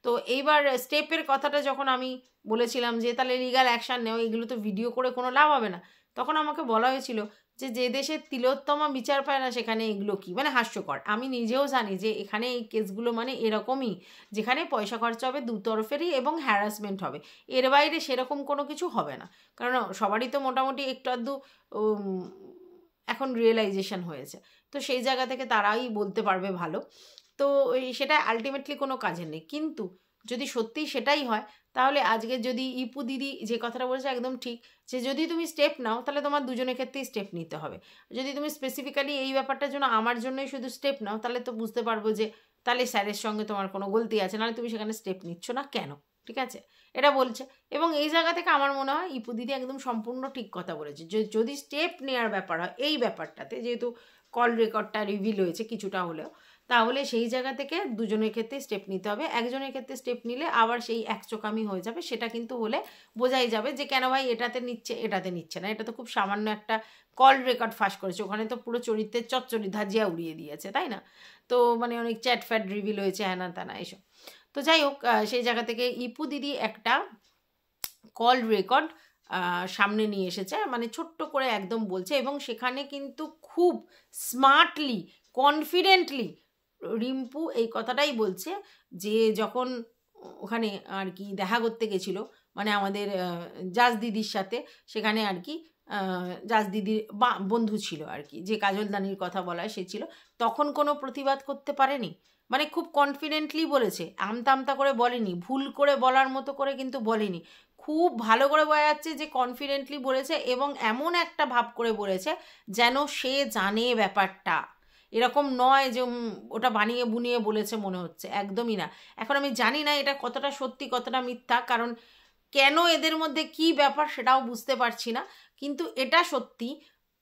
তো এইবার স্টেপের কথাটা যখন আমি বলেছিলাম যে তাহলে লিগাল অ্যাকশান নেও, এগুলো তো ভিডিও করে কোনো লাভ হবে না, তখন আমাকে বলা হয়েছিল যে যে দেশে তিলোত্তমা বিচার পায় না সেখানে এগুলো কি, মানে হাস্যকর। আমি নিজেও জানি যে এখানে এই কেসগুলো মানে এরকমই, যেখানে পয়সা খরচা হবে দুতরফেরই এবং হ্যারাসমেন্ট হবে, এর বাইরে সেরকম কোনো কিছু হবে না। কারণ সবারই তো মোটামুটি একটু আধটু এখন রিয়েলাইজেশন হয়েছে, তো সেই জায়গা থেকে তারাই বলতে পারবে ভালো। তো সেটা আলটিমেটলি কোনো কাজের নেই। কিন্তু যদি সত্যিই সেটাই হয়, তাহলে আজকে যদি ইপু দিদি যে কথাটা বলেছে একদম ঠিক, যে যদি তুমি স্টেপ নাও তাহলে তোমার দুজনের ক্ষেত্রেই স্টেপ নিতে হবে। যদি তুমি স্পেসিফিক্যালি এই ব্যাপারটার জন্য আমার জন্যই শুধু স্টেপ নাও, তাহলে তো বুঝতে পারবো যে তাহলে স্যারের সঙ্গে তোমার কোনো গলতি আছে, নাহলে তুমি সেখানে স্টেপ নিচ্ছ না কেন, ঠিক আছে? এটা বলছে। এবং এই জায়গা থেকে আমার মনে হয় ইপু দিদি একদম সম্পূর্ণ ঠিক কথা বলেছে, যে যদি স্টেপ নেওয়ার ব্যাপার হয় এই ব্যাপারটাতে, যেহেতু কল রেকর্ডটা রিভিল হয়েছে কিছুটা হলেও, তাহলে সেই জায়গা থেকে দুজনের ক্ষেত্রে স্টেপ নিতে হবে। একজনের ক্ষেত্রে স্টেপ নিলে আবার সেই একচোকামি হয়ে যাবে, সেটা কিন্তু হলে বোঝাই যাবে যে কেন ভাই এটাতে নিচ্ছে এটাতে নিচ্ছে না। এটা তো খুব সামান্য একটা কল রেকর্ড ফাঁস করেছে, ওখানে তো পুরো চরিত্রের চচ্চড়ি ধাজিয়া উড়িয়ে দিয়েছে, তাই না? তো মানে অনেক চ্যাট ফ্যাট রিভিল হয়েছে, হ্যানা ত্যানা এসব। তো যাই হোক, সেই জায়গা থেকে ইপু দিদি একটা কল রেকর্ড সামনে নিয়ে এসেছে, মানে ছোট্ট করে একদম বলছে, এবং সেখানে কিন্তু খুব স্মার্টলি কনফিডেন্টলি রিম্পু এই কথাটাই বলছে যে যখন ওখানে আর কি দেখা করতে গেছিলো, মানে আমাদের জাজ দিদির সাথে, সেখানে আর কি জাজ দিদির বন্ধু ছিল আর কি, যে কাজলদানির কথা বলা সে ছিল, তখন কোনো প্রতিবাদ করতে পারেনি। মানে খুব কনফিডেন্টলি বলেছে, আমতা আমতা করে বলেনি, ভুল করে বলার মতো করে কিন্তু বলেনি, খুব ভালো করে বোঝা যাচ্ছে যে কনফিডেন্টলি বলেছে, এবং এমন একটা ভাব করে বলেছে যেন সে জানে ব্যাপারটা, এরকম নয় যে ওটা বানিয়ে বুনিয়ে বলেছে মনে হচ্ছে, একদমই না। এখন আমি জানি না এটা কতটা সত্যি কতটা মিথ্যা, কারণ কেন এদের মধ্যে কি ব্যাপার সেটাও বুঝতে পারছি না, কিন্তু এটা সত্যি।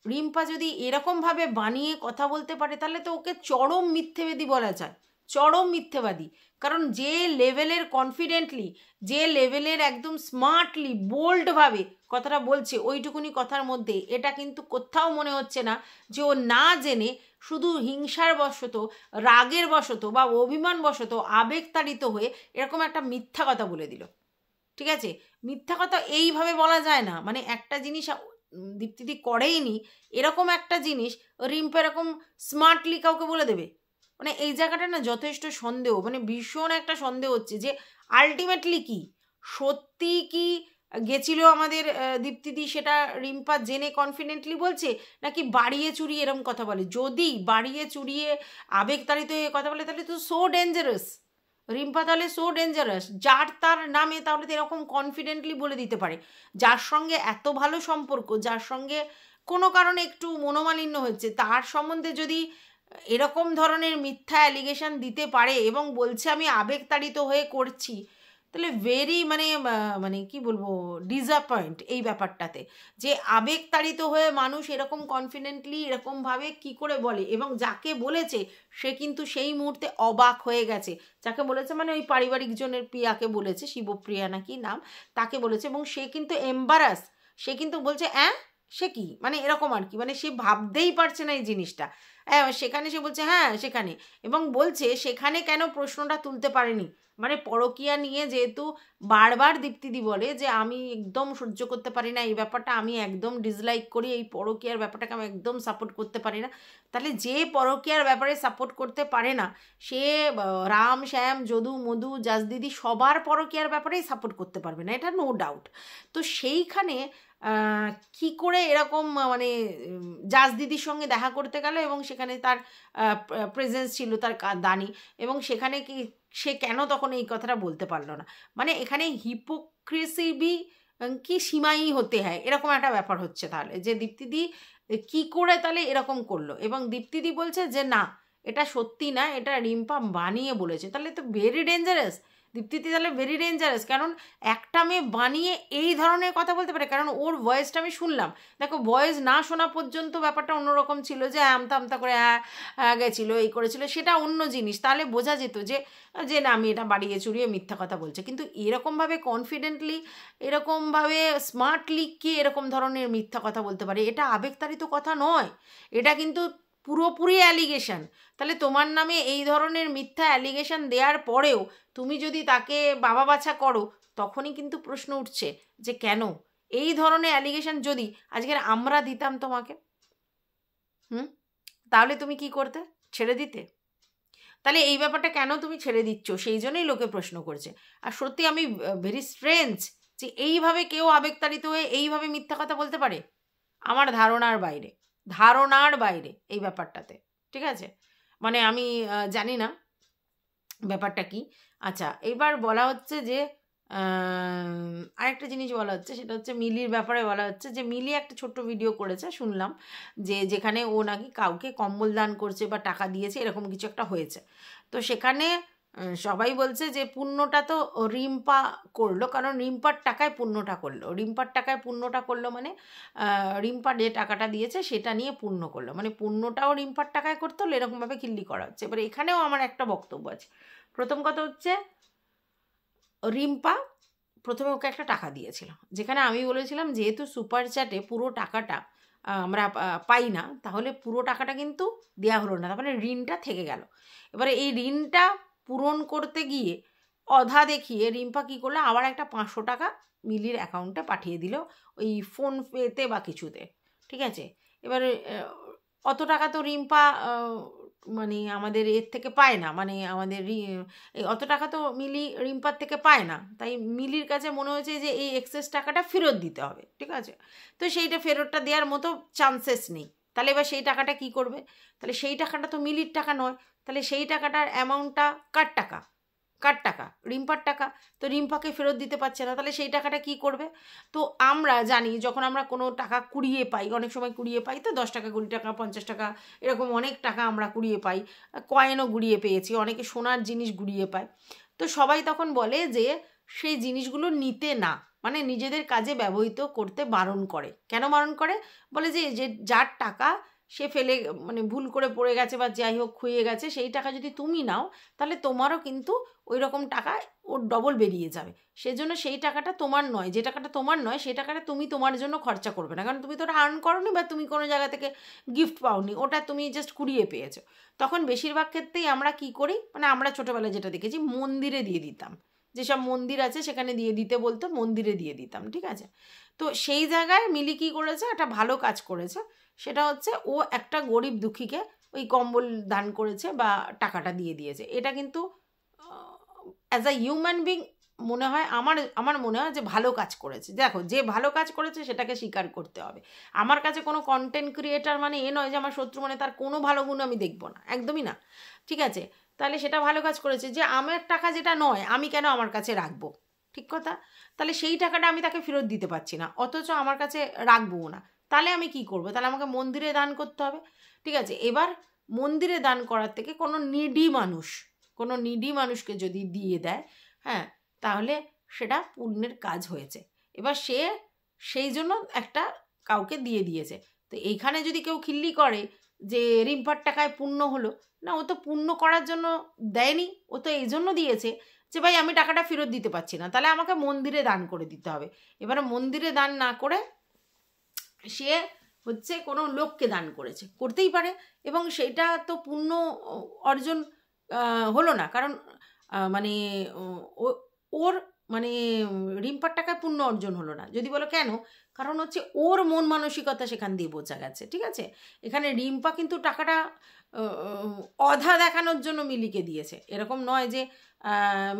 রিম্পা যদি এরকমভাবে বানিয়ে কথা বলতে পারে, তাহলে তো ওকে চরম মিথ্যেবাদী বলা যায়, চরম মিথ্যেবাদী। কারণ যে লেভেলের কনফিডেন্টলি, যে লেভেলের একদম স্মার্টলি বোল্ডভাবে কথাটা বলছে, ওইটুকুনি কথার মধ্যে এটা কিন্তু কোথাও মনে হচ্ছে না যে ও না জেনে শুধু হিংসার বশত, রাগের বশত বা অভিমান বশত আবেগতাড়িত হয়ে এরকম একটা মিথ্যা কথা বলে দিল, ঠিক আছে? মিথ্যা কথা এইভাবে বলা যায় না। মানে একটা জিনিস দীপ্তিদি করেইনি, এরকম একটা জিনিস রিম্পা এরকম স্মার্টলি কাউকে বলে দেবে, মানে এই জায়গাটা না যথেষ্ট সন্দেহ, মানে ভীষণ একটা সন্দেহ হচ্ছে যে আলটিমেটলি কি সত্যি কি গেছিল আমাদের দীপ্তিদি, সেটা রিম্পা জেনে কনফিডেন্টলি বলছে, নাকি বাড়িয়ে চুরিয়ে এরকম কথা বলে? যদি বাড়িয়ে চুরিয়ে আবেগতাড়িত হয়ে কথা বলে, তাহলে তো সো ডেঞ্জারাস রিম্পা, তাহলে সো ডেঞ্জারাস। যার তার নামে তাহলে তো এরকম কনফিডেন্টলি বলে দিতে পারে, যার সঙ্গে এত ভালো সম্পর্ক, যার সঙ্গে কোনো কারণে একটু মনোমালিন্য হচ্ছে, তার সম্বন্ধে যদি এরকম ধরনের মিথ্যা অ্যালিগেশন দিতে পারে এবং বলছে আমি আবেগতাড়িত হয়ে করছি, তাহলে ভেরি মানে কি বলবো ডিসঅ্যাপয়েন্ট এই ব্যাপারটাতে, যে আবেগতাড়িত হয়ে মানুষ এরকম কনফিডেন্টলি এরকমভাবে কি করে বলে, এবং যাকে বলেছে সে কিন্তু সেই মুহূর্তে অবাক হয়ে গেছে। যাকে বলেছে মানে ওই পারিবারিক জনের প্রিয়াকে বলেছে, শিবপ্রিয়া নাকি নাম, তাকে বলেছে, এবং সে কিন্তু এম্বারাস, সে কিন্তু বলছে সে কি, মানে এরকম আর কি, মানে সে ভাবতেই পারছে না এই জিনিসটা। সেখানে সে বলছে হ্যাঁ সেখানে, এবং বলছে সেখানে কেন প্রশ্নটা তুলতে পারেনি, মানে পরকীয়া নিয়ে যেহেতু বারবার দীপ্তিদি বলে যে আমি একদম সহ্য করতে পারি না এই ব্যাপারটা, আমি একদম ডিসলাইক করি এই পরকীয়ার ব্যাপারটাকে, আমি একদম সাপোর্ট করতে পারি না। তাহলে যে পরকীয়ার ব্যাপারে সাপোর্ট করতে পারে না সে রাম শ্যাম যদু মধু জাসদিদি সবার পরকীয়ার ব্যাপারেই সাপোর্ট করতে পারবে না, এটা নো ডাউট। তো সেইখানে কি করে এরকম মানে জাসদিদির সঙ্গে দেখা করতে গেল, এবং সেখানে তার প্রেজেন্স ছিল তার দানি, এবং সেখানে কি সে কেন তখন এই কথাটা বলতে পারলো না, মানে এখানে হিপোক্রেসি কি সীমাই হতে হয় এরকম একটা ব্যাপার হচ্ছে। তাহলে যে দীপ্তিদি কি করে তাহলে এরকম করলো, এবং দীপ্তিদি বলছে যে না এটা সত্যি না, এটা রিম্পা বানিয়ে বলেছে, তাহলে তো ভেরি ডেঞ্জারাস দীপ্তিদি, তাহলে ভেরি ডেঞ্জারাস। কারণ একটা মেয়ে বানিয়ে এই ধরনের কথা বলতে পারে, কারণ ওর ভয়েসটা আমি শুনলাম, দেখো ভয়েস না শোনা পর্যন্ত ব্যাপারটা অন্যরকম ছিল, যে আমতা আমতা করে গেছিলো এই করেছিল, সেটা অন্য জিনিস, তাহলে বোঝা যেত যে যে না আমি এটা বাড়িয়ে চুরিয়ে মিথ্যা কথা বলছে। কিন্তু এরকমভাবে কনফিডেন্টলি এরকমভাবে স্মার্টলি কি এরকম ধরনের মিথ্যা কথা বলতে পারে, এটা আবেগতাড়িত কথা নয়, এটা কিন্তু পুরোপুরি অ্যালিগেশন। তাহলে তোমার নামে এই ধরনের মিথ্যা অ্যালিগেশন দেওয়ার পরেও তুমি যদি তাকে বাবা বাছা করো, তখনই কিন্তু প্রশ্ন উঠছে যে কেন এই ধরনের অ্যালিগেশন যদি আজকের আমরা দিতাম তোমাকে, তাহলে তুমি কি করতে, ছেড়ে দিতে? তাহলে এই ব্যাপারটা কেন তুমি ছেড়ে দিচ্ছ, সেই জন্যই লোকে প্রশ্ন করছে। আর সত্যি আমি ভেরি স্ট্রেঞ্জ যে এইভাবে কেউ আবেগতাড়িত হয়ে এইভাবে মিথ্যা কথা বলতে পারে, আমার ধারণার বাইরে এই ব্যাপারটাতে, ঠিক আছে? মানে আমি জানি না ব্যাপারটা কি। আচ্ছা, এবার বলা হচ্ছে যে আরেকটা জিনিস বলা হচ্ছে, সেটা হচ্ছে মিলির ব্যাপারে বলা হচ্ছে যে মিলি একটা ছোট্ট ভিডিও করেছে শুনলাম, যে যেখানে ও নাকি কাউকে কম্বল দান করছে বা টাকা দিয়েছে এরকম কিছু একটা হয়েছে। তো সেখানে সবাই বলছে যে পুণ্যটা তো রিম্পা করলো, কারণ রিম্পার টাকায় পুণ্যটা করলো, মানে রিম্পা যে টাকাটা দিয়েছে সেটা নিয়ে পুণ্য করলো, মানে পুণ্যটাও রিম্পার টাকায় করতে হলো, এরকমভাবে খিল্লি করা হচ্ছে। এবার এখানেও আমার একটা বক্তব্য আছে। প্রথম কথা হচ্ছে রিম্পা প্রথমে ওকে একটা টাকা দিয়েছিল, যেখানে আমি বলেছিলাম যেহেতু সুপার চ্যাটে পুরো টাকাটা আমরা পাই না, তাহলে পুরো টাকাটা কিন্তু দেওয়া হলো না, তার মানে ঋণটা থেকে গেল। এবারে এই ঋণটা পূরণ করতে গিয়ে অধা দেখিয়ে রিম্পা কী করলো, আবার একটা 500 টাকা মিলির অ্যাকাউন্টে পাঠিয়ে দিল, ওই ফোনপেতে বা কিছুতে, ঠিক আছে? এবারে অত টাকা তো রিম্পা মানে আমাদের এর থেকে পায় না, মানে আমাদের অত টাকা তো মিলি রিম্পার থেকে পায় না, তাই মিলির কাছে মনে হয়েছে যে এই এক্সেস টাকাটা ফেরত দিতে হবে, ঠিক আছে? তো সেইটা ফেরতটা দেওয়ার মতো চান্সেস নেই। তাহলে এবার সেই টাকাটা কি করবে? তাহলে সেই টাকাটা তো মিলির টাকা নয়, তাহলে সেই টাকাটার অ্যামাউন্টটা কার টাকা? রিম্পার টাকা। তো রিম্পাকে ফেরত দিতে পারছে না, তাহলে সেই টাকাটা কি করবে? তো আমরা জানি যখন আমরা কোনো টাকা কুড়িয়ে পাই, অনেক সময় কুড়িয়ে পাই, তো 10 টাকা 20 টাকা 50 টাকা এরকম অনেক টাকা আমরা কুড়িয়ে পাই, কয়েনও গুড়িয়ে পেয়েছি, অনেকে সোনার জিনিস গুড়িয়ে পায়। তো সবাই তখন বলে যে সেই জিনিসগুলো নিতে না, মানে নিজেদের কাজে ব্যবহৃত করতে বারণ করে। কেন বারণ করে? বলে যে যার টাকা সে ফেলে মানে ভুল করে পড়ে গেছে বা যাই হোক খুইয়ে গেছে, সেই টাকা যদি তুমি নাও তাহলে তোমারও কিন্তু ওই রকম টাকা ওর ডবল বেরিয়ে যাবে। সেজন্য সেই টাকাটা তোমার নয়, যে টাকাটা তোমার নয় সেই টাকাটা তুমি তোমার জন্য খরচা করবে না, কারণ তুমি তো ওটা আর্ন করোনি বা তুমি কোনো জায়গা থেকে গিফট পাওনি, ওটা তুমি জাস্ট কুড়িয়ে পেয়েছো। তখন বেশিরভাগ ক্ষেত্রেই আমরা কি করি, মানে আমরা ছোটোবেলায় যেটা দেখেছি মন্দিরে দিয়ে দিতাম, যেসব মন্দির আছে সেখানে দিয়ে দিতে বলতো, মন্দিরে দিয়ে দিতাম, ঠিক আছে? তো সেই জায়গায় মিলি কী করেছে, একটা ভালো কাজ করেছে, সেটা হচ্ছে ও একটা গরিব দুঃখীকে ওই কম্বল দান করেছে বা টাকাটা দিয়ে দিয়েছে। এটা কিন্তু অ্যাজ আ হিউম্যান বিং মনে হয় আমার মনে হয় যে ভালো কাজ করেছে। দেখো, যে ভালো কাজ করেছে সেটাকে স্বীকার করতে হবে। আমার কাছে কোনো কন্টেন্ট ক্রিয়েটার মানে এ নয় যে আমার শত্রু, মানে তার কোনো ভালো গুণ আমি দেখব না, একদমই না, ঠিক আছে? তাহলে সেটা ভালো কাজ করেছে, যে আমার টাকা যেটা নয় আমি কেন আমার কাছে রাখবো, ঠিক কথা? তাহলে সেই টাকাটা আমি তাকে ফেরত দিতে পারছি না, অথচ আমার কাছে রাখবো না, তাহলে আমি কি করব? তাহলে আমাকে মন্দিরে দান করতে হবে, ঠিক আছে? এবার মন্দিরে দান করার থেকে কোনো নিডি মানুষকে যদি দিয়ে দেয়, হ্যাঁ, তাহলে সেটা পুণ্যের কাজ হয়েছে। এবার সে সেই জন্য একটা কাউকে দিয়ে দিয়েছে। তো এইখানে যদি কেউ খিল্লি করে যে রিম্পার টাকায় পুণ্য হলো, না, ও তো পুণ্য করার জন্য দেয়নি, ও তো এই জন্য দিয়েছে যে ভাই আমি টাকাটা ফেরত দিতে পারছি না, তাহলে আমাকে মন্দিরে দান করে দিতে হবে। এবারে মন্দিরে দান না করে সে হচ্ছে কোনো লোককে দান করেছে, করতেই পারে, এবং সেইটা তো পুণ্য অর্জন হলো না, কারণ মানে ওর মানে রিম্পার টাকায় পুণ্য অর্জন হলো না। যদি বলো কেন, কারণ হচ্ছে ওর মন মানসিকতা সেখান দিয়ে বোঝা গেছে। ঠিক আছে, এখানে রিম্পা কিন্তু টাকাটা অধা দেখানোর জন্য মিলিকে দিয়েছে, এরকম নয় যে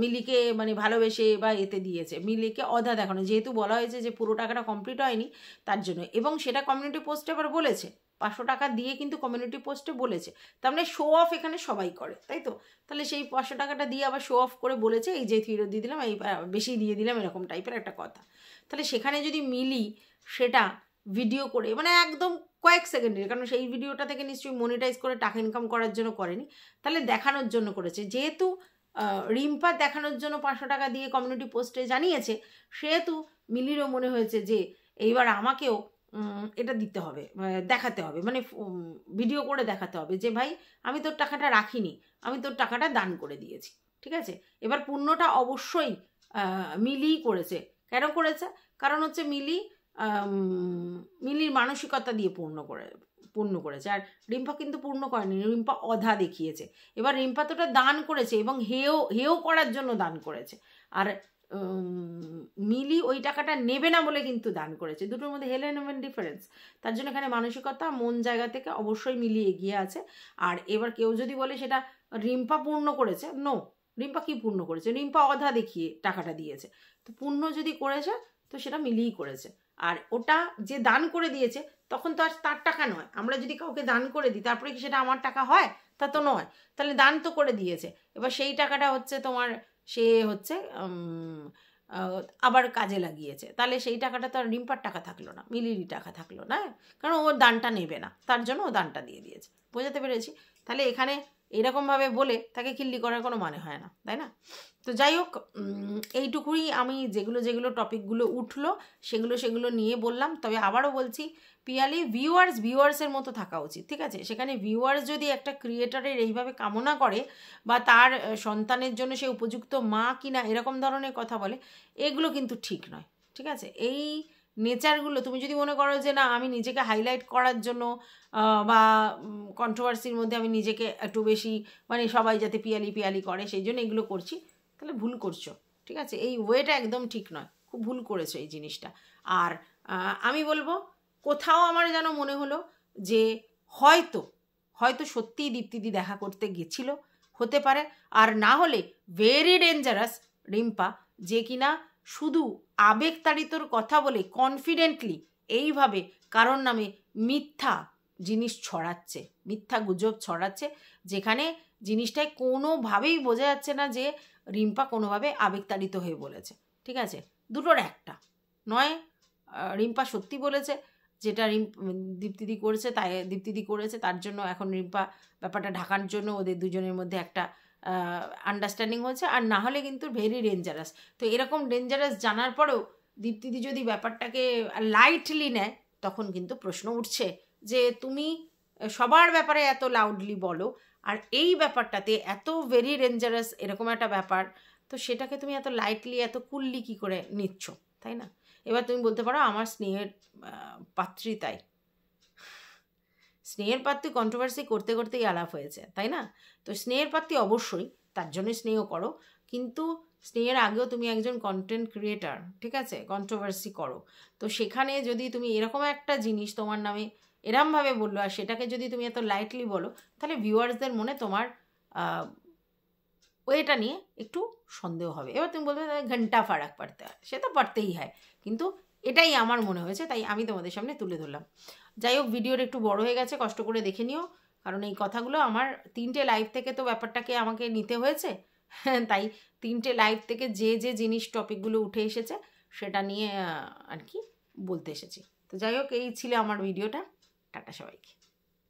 মিলিকে মানে ভালোবেসে বা এতে দিয়েছে, মিলিকে অধা দেখানো, যেহেতু বলা হয়েছে যে পুরো টাকাটা কমপ্লিট হয়নি তার জন্য, এবং সেটা কমিউনিটি পোস্টে আবার বলেছে, 500 টাকা দিয়ে কিন্তু কমিউনিটি পোস্টে বলেছে। তার মানে শো অফ এখানে সবাই করে, তাই তো? তাহলে সেই 500 টাকাটা দিয়ে আবার শো অফ করে বলেছে এই যে ফেরত দিয়ে দিলাম, এই বেশি দিয়ে দিলাম, এরকম টাইপের একটা কথা। তাহলে সেখানে যদি মিলি সেটা ভিডিও করে, মানে একদম কয়েক সেকেন্ডের, কারণ সেই ভিডিওটা থেকে নিশ্চয়ই মনিটাইজ করে টাকা ইনকাম করার জন্য করেনি, তাহলে দেখানোর জন্য করেছে। যেহেতু রিম্পা দেখানোর জন্য 500 টাকা দিয়ে কমিউনিটি পোস্টে জানিয়েছে, সেহেতু মিলিরও মনে হয়েছে যে এইবার আমাকেও এটা দিতে হবে, দেখাতে হবে, মানে ভিডিও করে দেখাতে হবে যে ভাই আমি তোর টাকাটা রাখিনি, আমি তোর টাকাটা দান করে দিয়েছি। ঠিক আছে, এবার পুণ্যটা অবশ্যই মিলি করেছে। কেন করেছে? কারণ হচ্ছে মিলির মানসিকতা দিয়ে পূর্ণ করেছে, আর রিম্পা কিন্তু পূর্ণ করেনি, রিম্পা অধা দেখিয়েছে। এবার রিম্পা তো ওটা দান করেছে এবং হেও করার জন্য দান করেছে, আর মিলি ওই টাকাটা নেবে না বলে কিন্তু দান করেছে। দুটোর মধ্যে হেল এন্ড ডিফারেন্স। তার জন্য এখানে মানসিকতা, মন জায়গা থেকে অবশ্যই মিলি এগিয়ে আছে। আর এবার কেউ যদি বলে সেটা রিম্পা পূর্ণ করেছে, নো, রিম্পা কি পূর্ণ করেছে? রিম্পা অধা দেখিয়ে টাকাটা দিয়েছে। তো পূর্ণ যদি করেছে তো সেটা মিলিই করেছে। আর ওটা যে দান করে দিয়েছে তখন তো আর তার টাকা নয়। আমরা যদি কাউকে দান করে দিই তারপরে কি সেটা আমার টাকা হয়? তা তো নয়। তাহলে দান তো করে দিয়েছে, এবার সেই টাকাটা হচ্ছে তোমার, সে হচ্ছে আবার কাজে লাগিয়েছে, তাহলে সেই টাকাটা তো আর রিম্পার টাকা থাকলো না, মিলিরই টাকা থাকলো না, কারণ ওর দানটা নেবে না, তার জন্য ও দানটা দিয়ে দিয়েছে। বোঝাতে পেরেছি? তাহলে এখানে এরকমভাবে বলে তাকে খিল্লি করার কোনো মানে হয় না, তাই না? তো যাই হোক, এইটুকুই আমি যেগুলো টপিকগুলো উঠলো সেগুলো নিয়ে বললাম। তবে আবারও বলছি, পিয়ালি ভিউয়ার্সের মতো থাকা উচিত। ঠিক আছে, সেখানে ভিউয়ার্স যদি একটা ক্রিয়েটারের এইভাবে কামনা করে বা তার সন্তানের জন্য সে উপযুক্ত মা কিনা এরকম ধরনের কথা বলে, এগুলো কিন্তু ঠিক নয়। ঠিক আছে, এই নেচারগুলো তুমি যদি মনে করো যে না আমি নিজেকে হাইলাইট করার জন্য বা কন্ট্রোভার্সির মধ্যে আমি নিজেকে একটু বেশি, মানে সবাই যাতে পিয়ালি করে সেই জন্য এগুলো করছি, তাহলে ভুল করছো। ঠিক আছে, এই ওয়েটা একদম ঠিক নয়, খুব ভুল করেছো এই জিনিসটা। আর আমি বলবো, কোথাও আমার যেন মনে হলো যে হয়তো সত্যিই দীপ্তিদি দেখা করতে গেছিল, হতে পারে। আর না হলে ভেরি ডেঞ্জারাস রিম্পা, যে কিনা শুধু আবেগতাড়িতর কথা বলে কনফিডেন্টলি এইভাবে কারোর নামে মিথ্যা জিনিস ছড়াচ্ছে, মিথ্যা গুজব ছড়াচ্ছে, যেখানে জিনিসটায় কোনোভাবেই বোঝা যাচ্ছে না যে রিম্পা কোনোভাবে আবেগতাড়িত হয়ে বলেছে। ঠিক আছে, দুটোর একটা নয়, রিম্পা সত্যি বলেছে, যেটা দীপ্তিদি করেছে তার জন্য এখন রিম্পা ব্যাপারটা ঢাকার জন্য ওদের দুজনের মধ্যে একটা আন্ডারস্ট্যান্ডিং হচ্ছে, আর না হলে কিন্তু ভেরি ডেঞ্জারাস। তো এরকম ডেঞ্জারাস জানার পরেও দীপ্তিদি যদি ব্যাপারটাকে লাইটলি নেয়, তখন কিন্তু প্রশ্ন উঠছে যে তুমি সবার ব্যাপারে এত লাউডলি বলো, আর এই ব্যাপারটাতে এত ভেরি ডেঞ্জারাস এরকম একটা ব্যাপার, তো সেটাকে তুমি এত লাইটলি এত কুললি কী করে নিচ্ছ, তাই না? এবার তুমি বলতে পারো আমার স্নেহের পাত্রী, তাই স্নেহের পাত্রী কন্ট্রোভার্সি করতে করতেই আলাপ হয়েছে, তাই না? তো স্নেহের পাত্রী অবশ্যই, তার জন্যই স্নেহ করো, কিন্তু স্নেহের আগেও তুমি একজন কন্টেন্ট ক্রিয়েটার। ঠিক আছে, কন্ট্রোভার্সি করো, তো সেখানে যদি তুমি এরকম একটা জিনিস তোমার নামে এরমভাবে বললো আর সেটাকে যদি তুমি এত লাইটলি বলো, তাহলে ভিউয়ার্সদের মনে তোমার ওইটা নিয়ে একটু সন্দেহ হবে। এবার তুমি বলবে ঘন্টা ফারাক পড়তে হয়, সে তো পড়তেই হয়, কিন্তু এটাই আমার মনে হয়েছে, তাই আমি তোমাদের সামনে তুলে ধরলাম। যাই হোক, ভিডিওর একটু বড় হয়ে গেছে, কষ্ট করে দেখে নিও, কারণ এই কথাগুলো আমার 3টে লাইভ থেকে তো ব্যাপারটাকে আমাকে নিতে হয়েছে, তাই 3টে লাইভ থেকে যে জিনিস টপিকগুলো উঠে এসেছে সেটা নিয়ে আর কি বলতে এসেছি। তো যাই হোক, এই ছিল আমার ভিডিওটা। টাটা সবাইকে।